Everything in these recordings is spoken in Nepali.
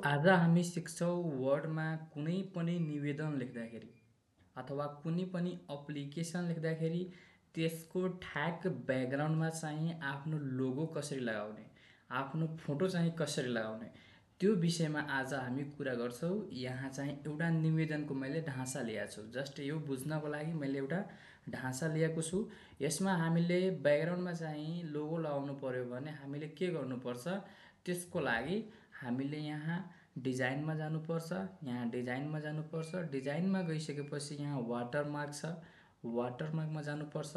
आज हामी सिक्छौँ वर्डमा कुनै पनि निवेदन लेख्दाखेरि अथवा कुनै पनि एप्लिकेसन लेख्दाखेरि त्यसको ठ्याक ब्याकग्राउन्डमा चाहिँ आफ्नो लोगो कसरी लगाउने, आफ्नो फोटो चाहिँ कसरी लगाउने त्यो विषयमा आज हामी कुरा गर्छौँ। यहाँ चाहिँ एउटा निवेदनको मैले ढाँचा ल्याएको छु। जस्ट यो बुझ्नको लागि मैले एउटा ढाँचा ल्याएको छु। यसमा हामीले ब्याकग्राउन्डमा चाहिँ लोगो लगाउनु पर्यो भने हामीले के गर्नुपर्छ, त्यसको लागि हामीले यहाँ डिजाइनमा जानुपर्छ। यहाँ डिजाइनमा जानुपर्छ। डिजाइनमा गइसकेपछि यहाँ वाटरमार्क छ, वाटरमार्कमा जानुपर्छ।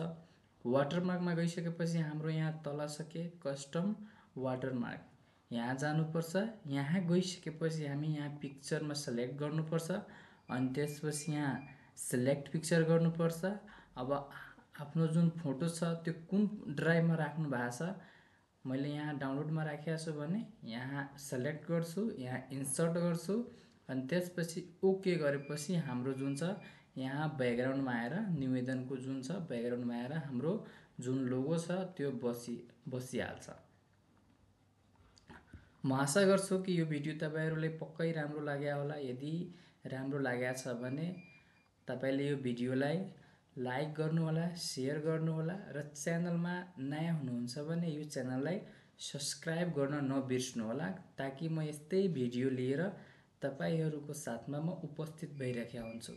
वाटरमार्कमा गइसकेपछि हाम्रो यहाँ तल छ के कस्टम वाटरमार्क, यहाँ जानुपर्छ। यहाँ गइसकेपछि हामी यहाँ पिक्चरमा सेलेक्ट गर्नुपर्छ अनि त्यसपछि यहाँ सेलेक्ट पिक्चर गर्नुपर्छ। अब आफ्नो जुन फोटो छ त्यो कुन ड्राइभमा राख्नु भएको छ, मैले यहाँ डाउनलोडमा राखेको छु भने यहाँ सेलेक्ट गर्छु, यहाँ इन्सर्ट गर्छु अनि त्यसपछि ओके गरेपछि हाम्रो जुन छ यहाँ ब्याकग्राउन्डमा आएर निवेदनको जुन छ ब्याकग्राउन्डमा आएर हाम्रो जुन लोगो छ त्यो बसिहाल्छ। म आशा गर्छु कि यो भिडियो तपाईहरुलाई पक्कै राम्रो लाग्यो होला। यदि राम्रो लागेको छ भने तपाईले यो भिडियोलाई लाइक गर्नुहोला, शेयर गर्नुहोला र च्यानलमा नयाँ हुनुहुन्छ भने यो च्यानललाई सब्स्क्राइब गर्न नबिर्सनुहोला, ताकि म यस्तै भिडियो लिएर तपाईहरुको साथमा म उपस्थित भइरहेको हुन्छु।